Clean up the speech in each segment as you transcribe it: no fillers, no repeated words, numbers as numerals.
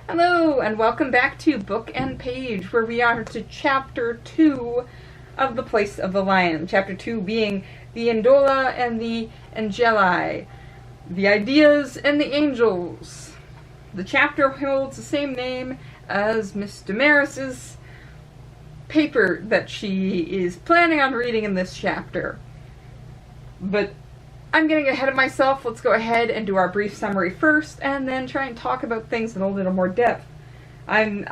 Hello, and welcome back to Book and Page, where we are to Chapter 2 of The Place of the Lion. Chapter 2 being the Indola and the Angeli, the Ideas and the Angels. The chapter holds the same name as Miss Damaris's paper that she is planning on reading in this chapter. But I'm getting ahead of myself. Let's go ahead and do our brief summary first, and then try and talk about things in a little more depth. I'm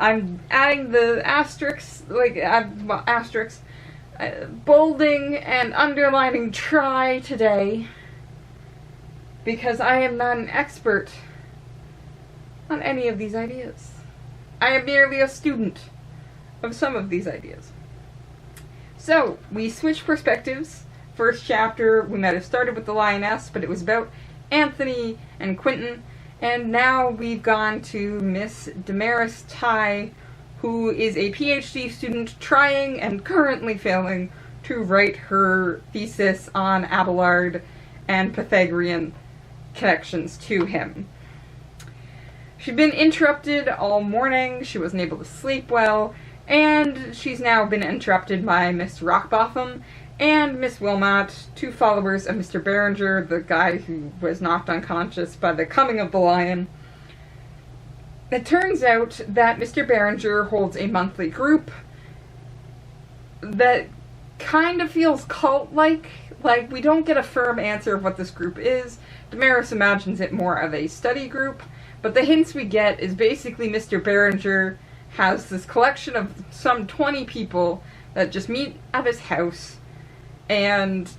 adding the asterisks, bolding and underlining try today, because I am not an expert on any of these ideas. I am merely a student of some of these ideas. So, we switch perspectives. First chapter, we might have started with the lioness, but it was about Anthony and Quentin, and now we've gone to Miss Damaris Ty, who is a PhD student trying and currently failing to write her thesis on Abelard and Pythagorean connections to him. She'd been interrupted all morning, she wasn't able to sleep well, and she's now been interrupted by Miss Rockbotham and Miss Wilmot, two followers of Mr. Berenger, the guy who was knocked unconscious by the coming of the lion. It turns out that Mr. Berenger holds a monthly group that kind of feels cult-like. Like, we don't get a firm answer of what this group is. Damaris imagines it more of a study group, but the hints we get is basically Mr. Berenger has this collection of some 20 people that just meet at his house, and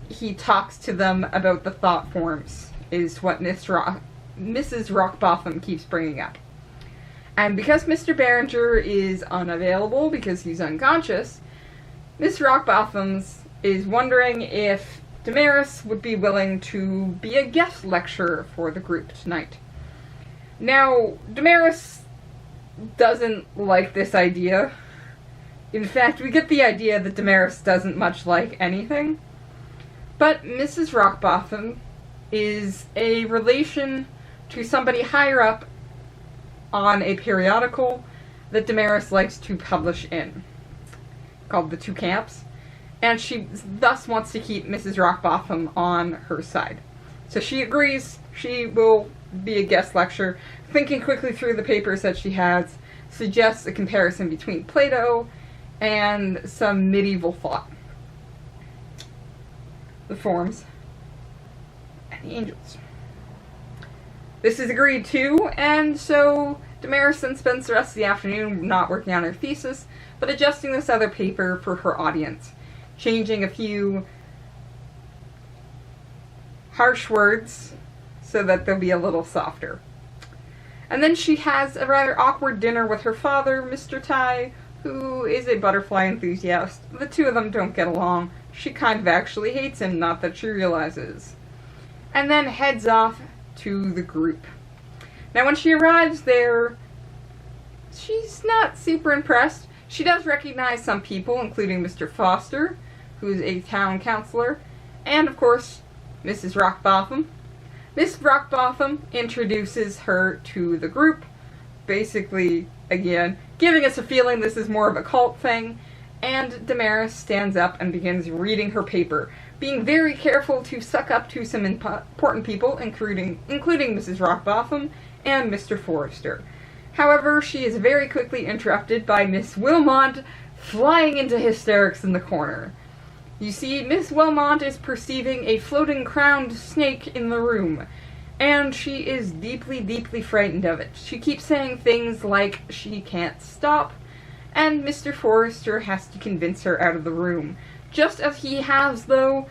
he talks to them about the thought forms, is what Mrs. Rockbotham keeps bringing up. And because Mr. Berenger is unavailable because he's unconscious, Miss Rockbotham is wondering if Damaris would be willing to be a guest lecturer for the group tonight. Now, Damaris doesn't like this idea. In fact, we get the idea that Damaris doesn't much like anything. But Mrs. Rockbotham is a relation to somebody higher up on a periodical that Damaris likes to publish in, called The Two Camps, and she thus wants to keep Mrs. Rockbotham on her side. So she agrees she will be a guest lecturer. Thinking quickly through the papers that she has, suggests a comparison between Plato and some medieval thought. The forms and the angels. This is agreed to, and so Damaris then spends the rest of the afternoon not working on her thesis, but adjusting this other paper for her audience, changing a few harsh words so that they'll be a little softer. And then she has a rather awkward dinner with her father, Mr. Ty, who is a butterfly enthusiast. The two of them don't get along. She kind of actually hates him, not that she realizes. And then heads off to the group. Now when she arrives there, she's not super impressed. She does recognize some people, including Mr. Foster, who's a town councilor, and of course, Mrs. Rockbotham. Miss Rockbotham introduces her to the group, basically, again, giving us a feeling this is more of a cult thing, and Damaris stands up and begins reading her paper, being very careful to suck up to some important people, including Mrs. Rockbotham and Mr. Forrester. However, she is very quickly interrupted by Miss Wilmot flying into hysterics in the corner. You see, Miss Wilmot is perceiving a floating crowned snake in the room, and she is deeply, deeply frightened of it. She keeps saying things like she can't stop, and Mr. Forrester has to convince her out of the room. Just as he has, though,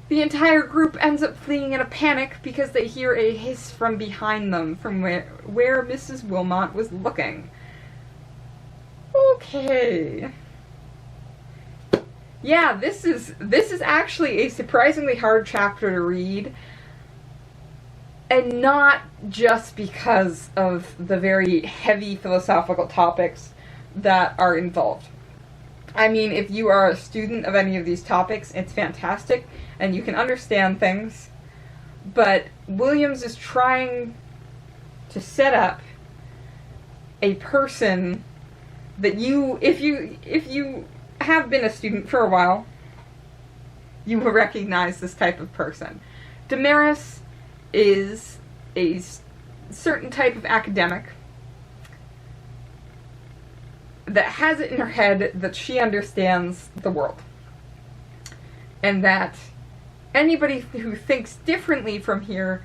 the entire group ends up fleeing in a panic because they hear a hiss from behind them, from where Mrs. Wilmot was looking. Okay. Yeah, this is actually a surprisingly hard chapter to read, and not just because of the very heavy philosophical topics that are involved. I mean, if you are a student of any of these topics, it's fantastic, and you can understand things, but Williams is trying to set up a person that if you have been a student for a while, you will recognize this type of person. Damaris is a certain type of academic that has it in her head that she understands the world. And that anybody who thinks differently from here,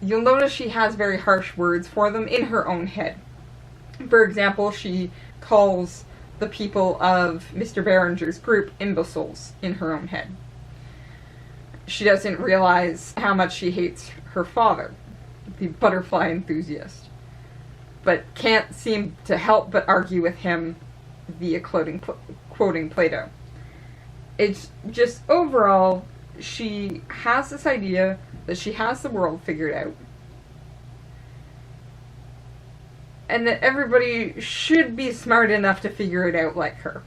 you'll notice she has very harsh words for them in her own head. For example, she calls the people of Mr. Behringer's group imbeciles in her own head. She doesn't realize how much she hates her father, the butterfly enthusiast, but can't seem to help but argue with him via quoting Plato. It's just overall, she has this idea that she has the world figured out, and that everybody should be smart enough to figure it out like her.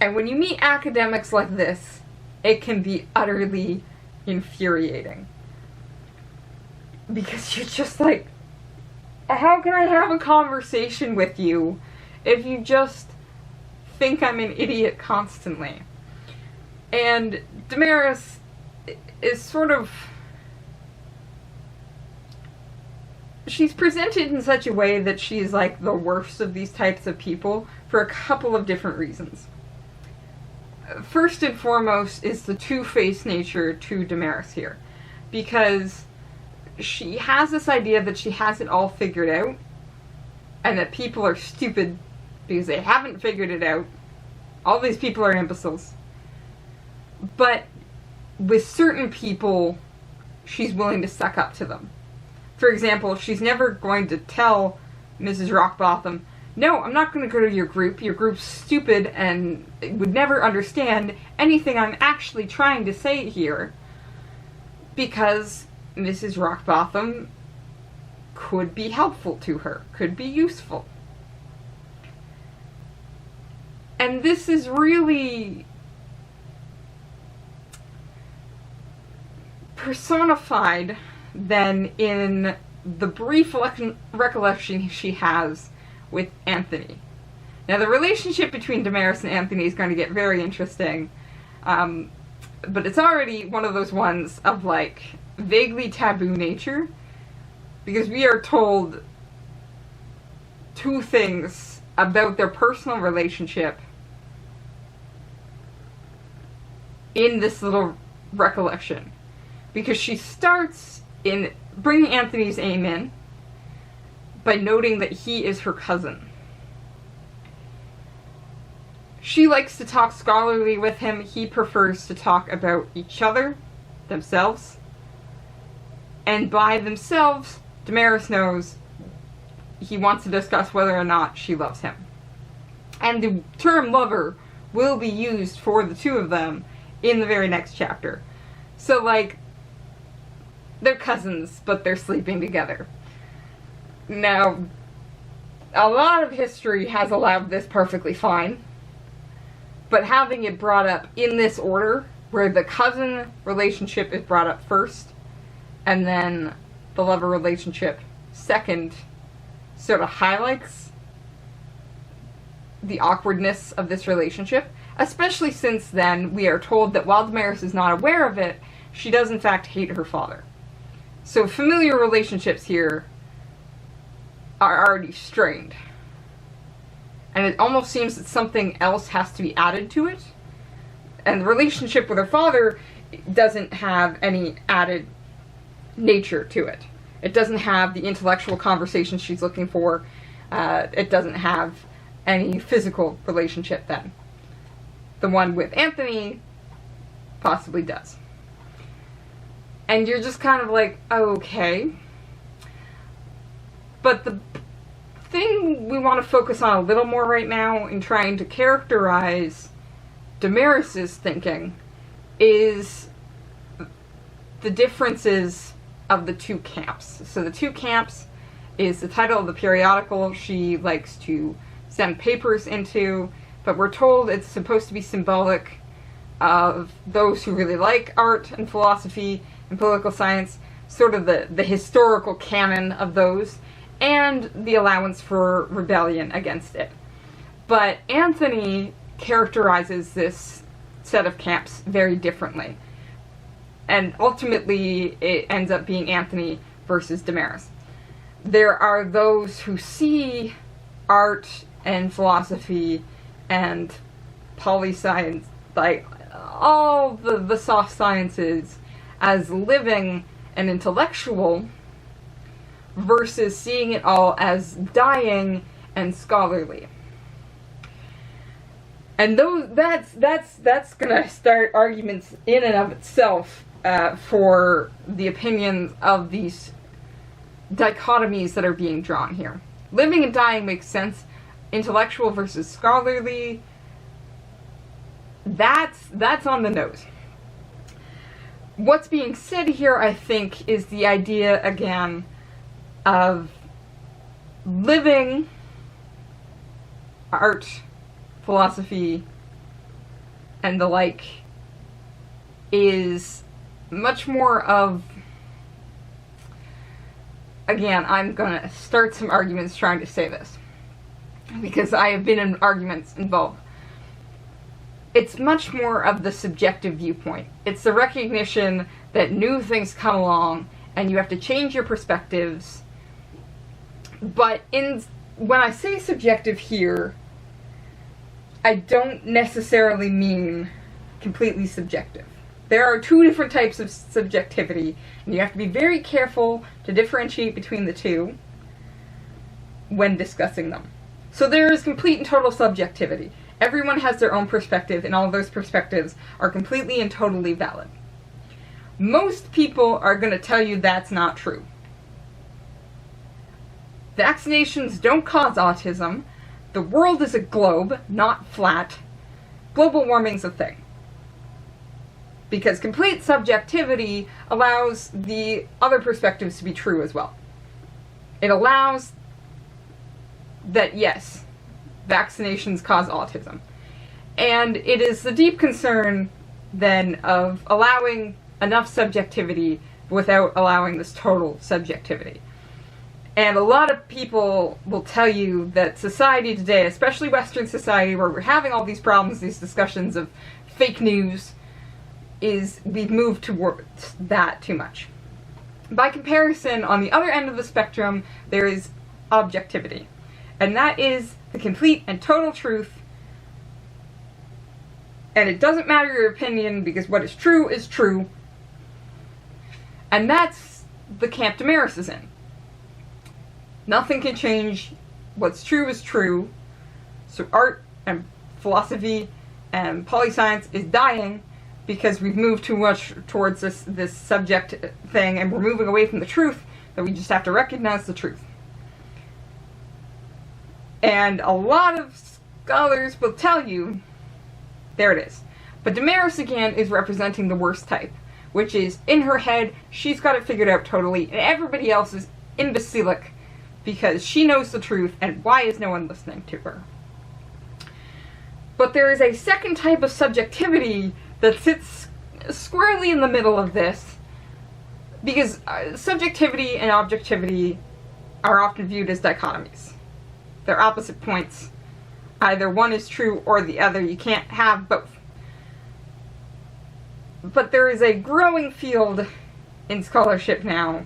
And when you meet academics like this, it can be utterly infuriating. Because you're just like, how can I have a conversation with you if you just think I'm an idiot constantly? And Damaris is sort of... she's presented in such a way that she's like the worst of these types of people for a couple of different reasons. First and foremost is the two-faced nature to Damaris here. Because she has this idea that she has it all figured out, and that people are stupid because they haven't figured it out. All these people are imbeciles. But with certain people, she's willing to suck up to them. For example, she's never going to tell Mrs. Rockbotham, no, I'm not going to go to your group. Your group's stupid and would never understand anything I'm actually trying to say here. Because Mrs. Rockbotham could be helpful to her, could be useful. And this is really personified then in the brief recollection she has with Anthony. Now, the relationship between Damaris and Anthony is going to get very interesting, but it's already one of those ones of, like, vaguely taboo nature, because we are told two things about their personal relationship in this little recollection. Because she starts in bringing Anthony's aim in by noting that he is her cousin. She likes to talk scholarly with him. He prefers to talk about each other, themselves. And by themselves, Damaris knows he wants to discuss whether or not she loves him. And the term lover will be used for the two of them in the very next chapter. So, like, they're cousins, but they're sleeping together. Now, a lot of history has allowed this perfectly fine, but having it brought up in this order, where the cousin relationship is brought up first, and then the lover relationship second, sort of highlights the awkwardness of this relationship, especially since then we are told that while Damaris is not aware of it, she does in fact hate her father. So familiar relationships here are already strained. And it almost seems that something else has to be added to it. And the relationship with her father doesn't have any added nature to it. It doesn't have the intellectual conversation she's looking for. It doesn't have any physical relationship then. The one with Anthony possibly does. And you're just kind of like, okay. But the thing we want to focus on a little more right now in trying to characterize Damaris's thinking is the differences of the two camps. So the two camps is the title of the periodical she likes to send papers into, but we're told it's supposed to be symbolic of those who really like art and philosophy and political science, sort of the historical canon of those, and the allowance for rebellion against it. But Anthony characterizes this set of camps very differently. And ultimately, it ends up being Anthony versus Damaris. There are those who see art and philosophy and poli-science, like all the soft sciences, as living and intellectual, versus seeing it all as dying and scholarly. And that's gonna start arguments in and of itself for the opinions of these dichotomies that are being drawn here. Living and dying makes sense. Intellectual versus scholarly, that's on the nose. What's being said here, I think, is the idea, again, of living art, philosophy, and the like is much more of, again, I'm gonna start some arguments trying to say this, because I have been in arguments involved. It's much more of the subjective viewpoint. It's the recognition that new things come along and you have to change your perspectives. But when I say subjective here, I don't necessarily mean completely subjective. There are two different types of subjectivity, and you have to be very careful to differentiate between the two when discussing them. So there is complete and total subjectivity. Everyone has their own perspective, and all of those perspectives are completely and totally valid. Most people are going to tell you that's not true. Vaccinations don't cause autism. The world is a globe, not flat. Global warming's a thing. Because complete subjectivity allows the other perspectives to be true as well. It allows that, yes, vaccinations cause autism. And it is the deep concern, then, of allowing enough subjectivity without allowing this total subjectivity. And a lot of people will tell you that society today, especially Western society, where we're having all these problems, these discussions of fake news, is we've moved towards that too much. By comparison, on the other end of the spectrum, there is objectivity. And that is the complete and total truth. And it doesn't matter your opinion, because what is true is true. And that's the camp Damaris is in. Nothing can change. What's true is true. So art and philosophy and poli-science is dying because we've moved too much towards this subject thing, and we're moving away from the truth, that we just have to recognize the truth. And a lot of scholars will tell you, there it is. But Damaris, again, is representing the worst type, which is, in her head, she's got it figured out totally, and everybody else is imbecilic because she knows the truth, and why is no one listening to her? But there is a second type of subjectivity that sits squarely in the middle of this, because subjectivity and objectivity are often viewed as dichotomies. They're opposite points. Either one is true or the other. You can't have both. But there is a growing field in scholarship now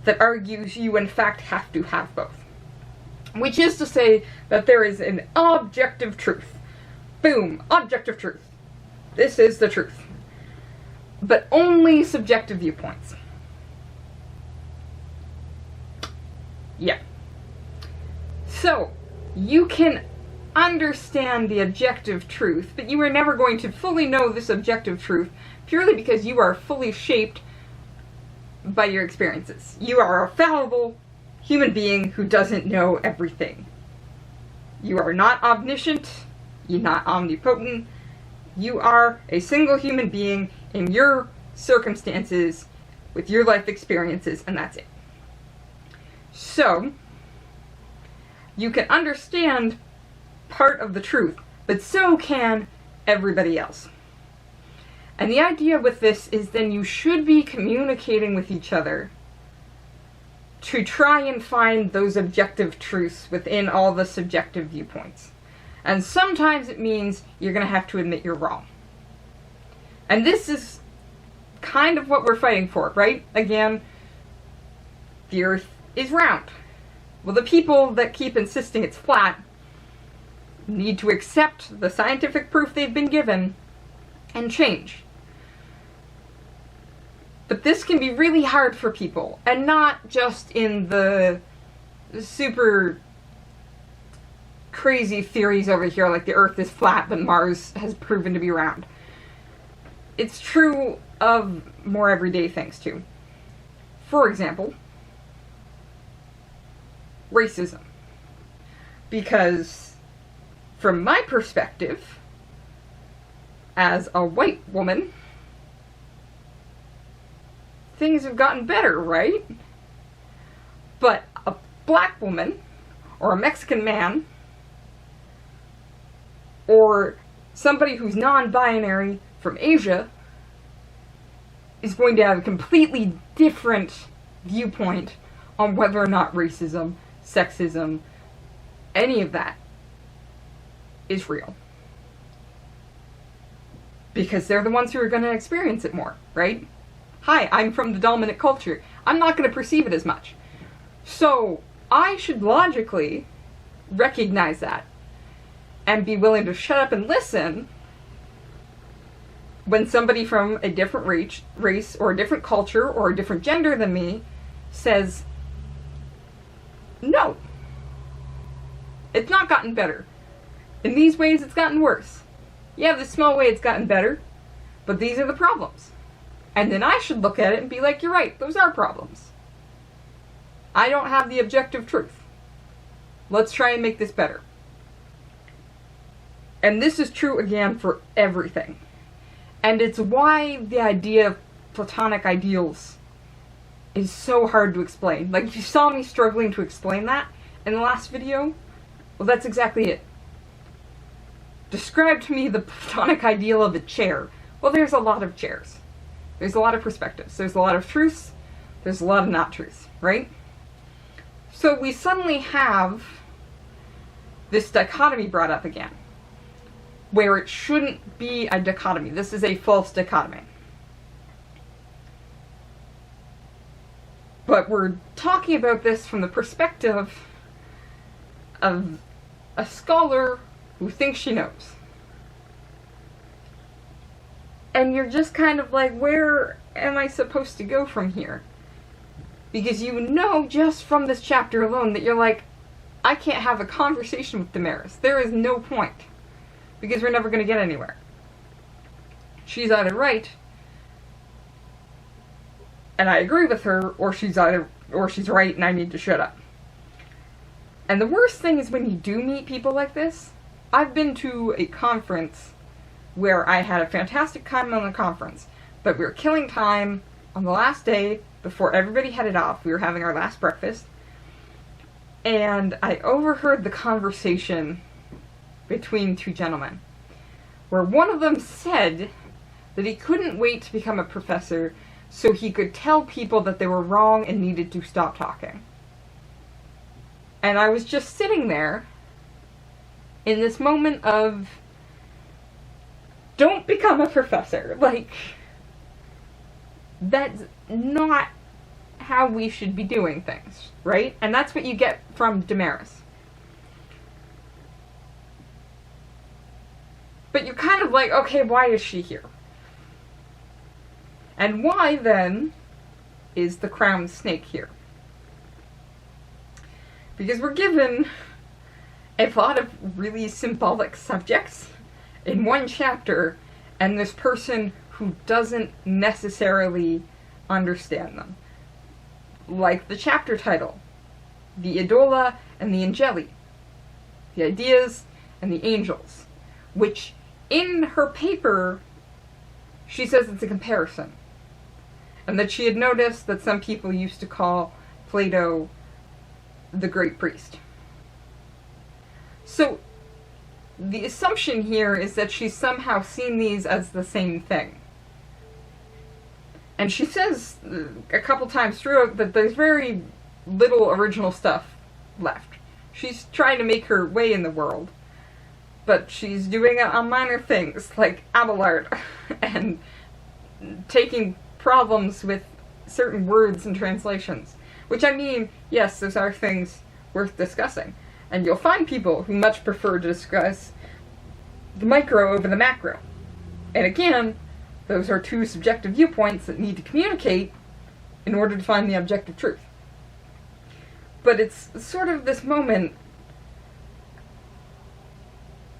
that argues you in fact have to have both. Which is to say that there is an objective truth. Boom, objective truth. This is the truth. But only subjective viewpoints. Yeah. So, you can understand the objective truth, but you are never going to fully know this objective truth purely because you are fully shaped by your experiences. You are a fallible human being who doesn't know everything. You are not omniscient, you're not omnipotent, you are a single human being in your circumstances with your life experiences, and that's it. So, you can understand part of the truth, but so can everybody else. And the idea with this is then you should be communicating with each other to try and find those objective truths within all the subjective viewpoints. And sometimes it means you're going to have to admit you're wrong. And this is kind of what we're fighting for, right? Again, the Earth is round. Well, the people that keep insisting it's flat need to accept the scientific proof they've been given and change. But this can be really hard for people, and not just in the super crazy theories over here, like the Earth is flat but Mars has proven to be round. It's true of more everyday things too. For example, racism. Because from my perspective, as a white woman, things have gotten better, right? But a black woman, or a Mexican man, or somebody who's non-binary from Asia is going to have a completely different viewpoint on whether or not racism, sexism, any of that is real. Because they're the ones who are going to experience it more, right? Hi, I'm from the dominant culture. I'm not going to perceive it as much. So, I should logically recognize that and be willing to shut up and listen when somebody from a different race or a different culture or a different gender than me says, no, it's not gotten better. In these ways, it's gotten worse. Yeah, this small way it's gotten better, but these are the problems. And then I should look at it and be like, you're right, those are problems. I don't have the objective truth. Let's try and make this better. And this is true, again, for everything. And it's why the idea of Platonic ideals is so hard to explain. Like, if you saw me struggling to explain that in the last video, well, that's exactly it. Describe to me the Platonic ideal of a chair. Well, there's a lot of chairs. There's a lot of perspectives. There's a lot of truths. There's a lot of not truths, right? So we suddenly have this dichotomy brought up again, where it shouldn't be a dichotomy. This is a false dichotomy. But we're talking about this from the perspective of a scholar who thinks she knows. And you're just kind of like, where am I supposed to go from here? Because you know just from this chapter alone that you're like, I can't have a conversation with Damaris. There is no point. Because we're never going to get anywhere. She's either right, and I agree with her, or she's right and I need to shut up. And the worst thing is when you do meet people like this. I've been to a conference where I had a fantastic time on the conference, but we were killing time on the last day before everybody headed off. We were having our last breakfast, and I overheard the conversation between two gentlemen, where one of them said that he couldn't wait to become a professor so he could tell people that they were wrong and needed to stop talking. And I was just sitting there in this moment of, don't become a professor. Like, that's not how we should be doing things, right? And that's what you get from Damaris. But you're kind of like, okay, why is she here? And why, then, is the crowned snake here? Because we're given a lot of really symbolic subjects in one chapter, and this person who doesn't necessarily understand them. Like the chapter title, the Idola and the Angeli, the ideas and the angels, which in her paper, she says it's a comparison. And that she had noticed that some people used to call Plato the great priest. So, the assumption here is that she's somehow seen these as the same thing. And she says a couple times throughout that there's very little original stuff left. She's trying to make her way in the world, but she's doing it on minor things like Abelard and taking problems with certain words and translations. Which, I mean, yes, those are things worth discussing. And you'll find people who much prefer to discuss the micro over the macro. And again, those are two subjective viewpoints that need to communicate in order to find the objective truth. But it's sort of this moment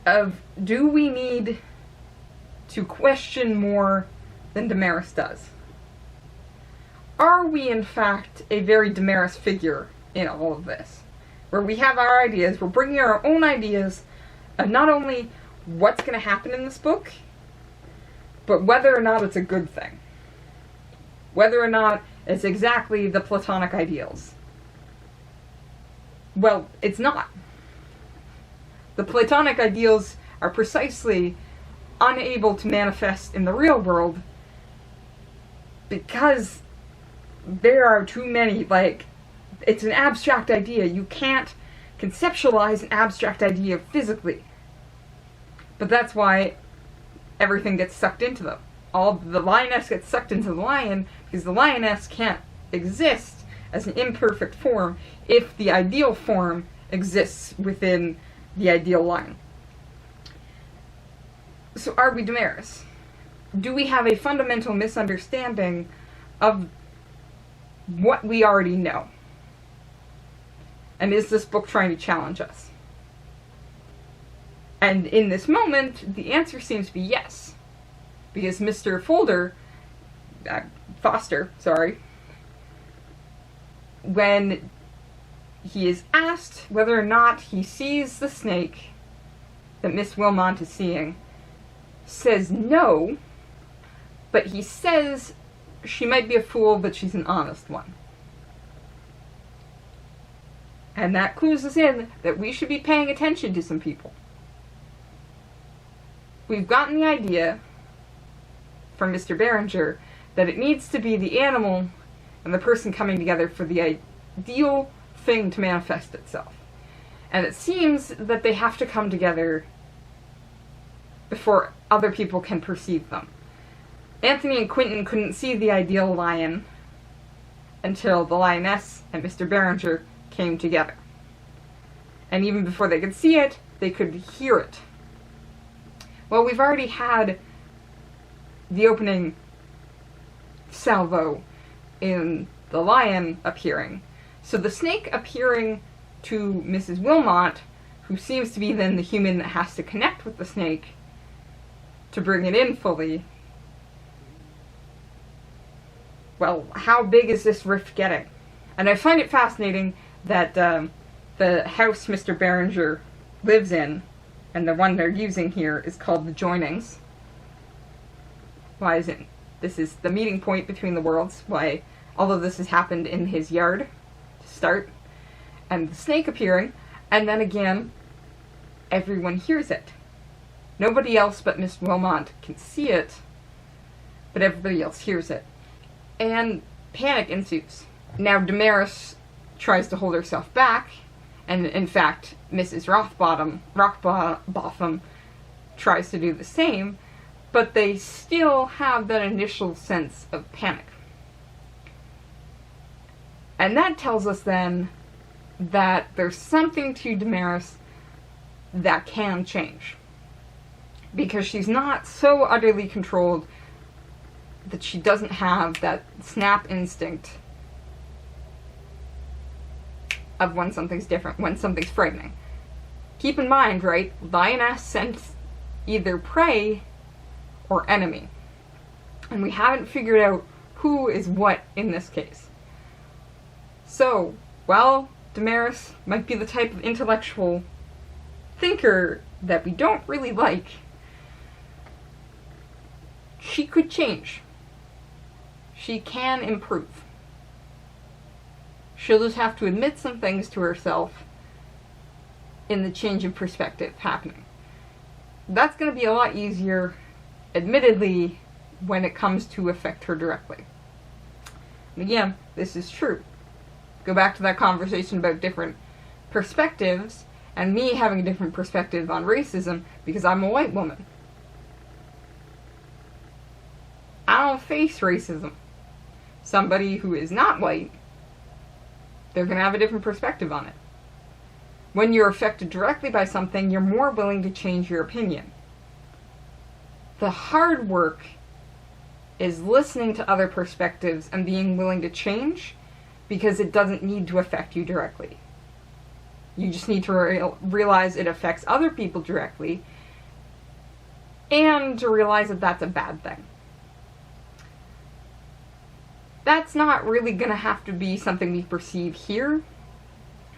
of, do we need to question more than Damaris does? Are we, in fact, a very Damaris figure in all of this? Where we have our ideas, we're bringing our own ideas of not only what's going to happen in this book, but whether or not it's a good thing. Whether or not it's exactly the Platonic ideals. Well, it's not. The Platonic ideals are precisely unable to manifest in the real world because there are too many, it's an abstract idea. You can't conceptualize an abstract idea physically. But that's why everything gets sucked into them. All the lioness gets sucked into the lion because the lioness can't exist as an imperfect form if the ideal form exists within the ideal lion. So are we Damaris? Do we have a fundamental misunderstanding of what we already know? And is this book trying to challenge us? And in this moment, the answer seems to be yes. Because Mr. Foster, when he is asked whether or not he sees the snake that Miss Wilmot is seeing, says no, but he says she might be a fool, but she's an honest one. And that clues us in that we should be paying attention to some people. We've gotten the idea from Mr. Berenger that it needs to be the animal and the person coming together for the ideal thing to manifest itself. And it seems that they have to come together before other people can perceive them. Anthony and Quentin couldn't see the ideal lion until the lioness and Mr. Berenger came together. And even before they could see it, they could hear it. Well, we've already had the opening salvo in the lion appearing. So the snake appearing to Mrs. Wilmot, who seems to be then the human that has to connect with the snake to bring it in fully. Well, how big is this rift getting? And I find it fascinating that the house Mr. Berenger lives in, and the one they're using here, is called the Joinings. Why is it? This is the meeting point between the worlds. Why all of this has happened in his yard to start. And the snake appearing, and then again, everyone hears it. Nobody else but Miss Wilmot can see it, but everybody else hears it. And panic ensues. Now Damaris tries to hold herself back, and in fact, Mrs. Rockbotham tries to do the same, but they still have that initial sense of panic. And that tells us then that there's something to Damaris that can change. Because she's not so utterly controlled that she doesn't have that snap instinct of when something's different, when something's frightening. Keep in mind, right, lioness sense either prey or enemy. And we haven't figured out who is what in this case. So, while Damaris might be the type of intellectual thinker that we don't really like, she could change. She can improve. She'll just have to admit some things to herself in the change of perspective happening. That's going to be a lot easier, admittedly, when it comes to affect her directly. And again, this is true. Go back to that conversation about different perspectives, and me having a different perspective on racism because I'm a white woman. I don't face racism. Somebody who is not white, they're going to have a different perspective on it. When you're affected directly by something, you're more willing to change your opinion. The hard work is listening to other perspectives and being willing to change, because it doesn't need to affect you directly. You just need to realize it affects other people directly, and to realize that that's a bad thing. That's not really going to have to be something we perceive here,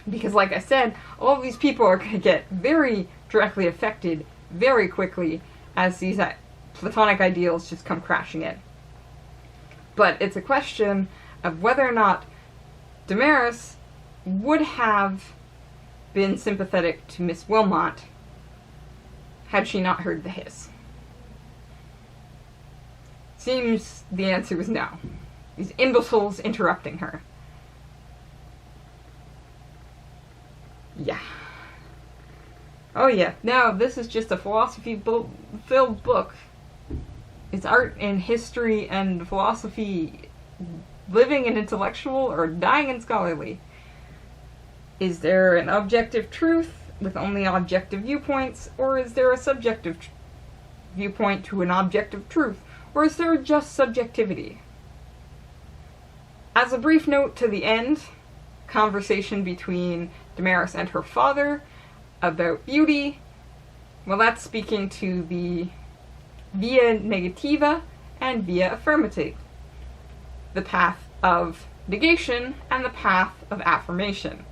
because like I said, all of these people are going to get very directly affected very quickly as these Platonic ideals just come crashing in. But it's a question of whether or not Damaris would have been sympathetic to Miss Wilmot had she not heard the hiss. Seems the answer was no. These imbeciles interrupting her. Yeah. Oh yeah, now this is just a philosophy-filled book. It's art and history and philosophy, living and intellectual, or dying and scholarly. Is there an objective truth with only objective viewpoints, or is there a subjective viewpoint to an objective truth, or is there just subjectivity? As a brief note to the end, conversation between Damaris and her father about beauty, well, that's speaking to the via negativa and via affirmative, the path of negation and the path of affirmation.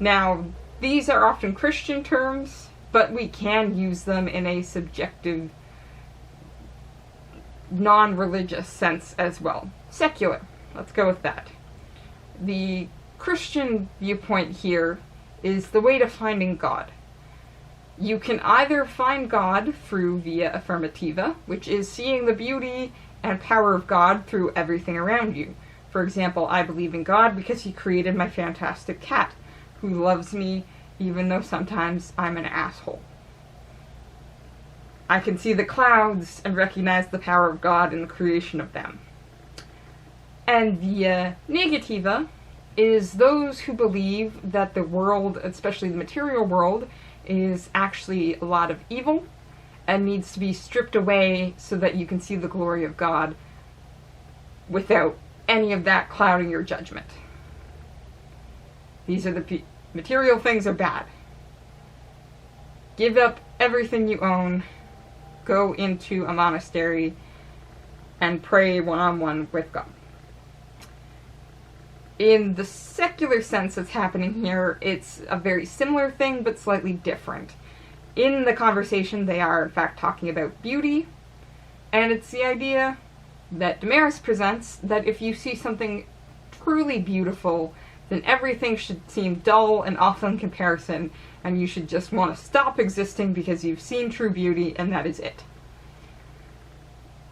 Now, these are often Christian terms, but we can use them in a subjective, non-religious sense as well. Secular. Let's go with that. The Christian viewpoint here is the way to finding God. You can either find God through via affirmativa, which is seeing the beauty and power of God through everything around you. For example, I believe in God because he created my fantastic cat, who loves me even though sometimes I'm an asshole. I can see the clouds and recognize the power of God in the creation of them. And via negativa is those who believe that the world, especially the material world, is actually a lot of evil and needs to be stripped away so that you can see the glory of God without any of that clouding your judgment. These are the material things are bad. Give up everything you own, go into a monastery, and pray one-on-one with God. In the secular sense that's happening here, it's a very similar thing, but slightly different. In the conversation, they are, in fact, talking about beauty, and it's the idea that Damaris presents that if you see something truly beautiful, then everything should seem dull and off in comparison, and you should just want to stop existing because you've seen true beauty, and that is it.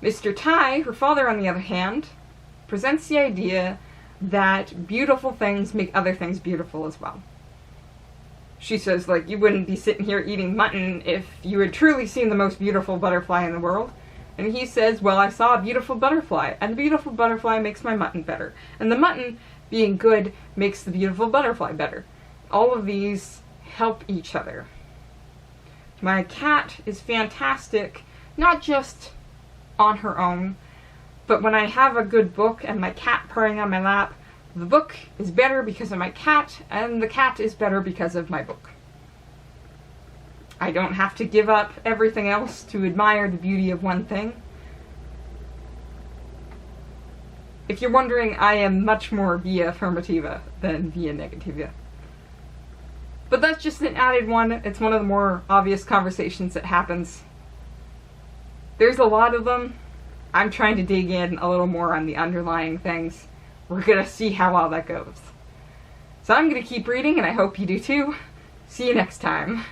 Mr. Tai, her father, on the other hand, presents the idea that beautiful things make other things beautiful as well. She says, like, you wouldn't be sitting here eating mutton if you had truly seen the most beautiful butterfly in the world. And he says, well, I saw a beautiful butterfly, and the beautiful butterfly makes my mutton better. And the mutton, being good, makes the beautiful butterfly better. All of these help each other. My cat is fantastic, not just on her own, but when I have a good book and my cat purring on my lap, the book is better because of my cat, and the cat is better because of my book. I don't have to give up everything else to admire the beauty of one thing. If you're wondering, I am much more via affirmativa than via negativa. But that's just an added one. It's one of the more obvious conversations that happens. There's a lot of them. I'm trying to dig in a little more on the underlying things. We're gonna see how all that goes. So I'm gonna keep reading, and I hope you do too. See you next time.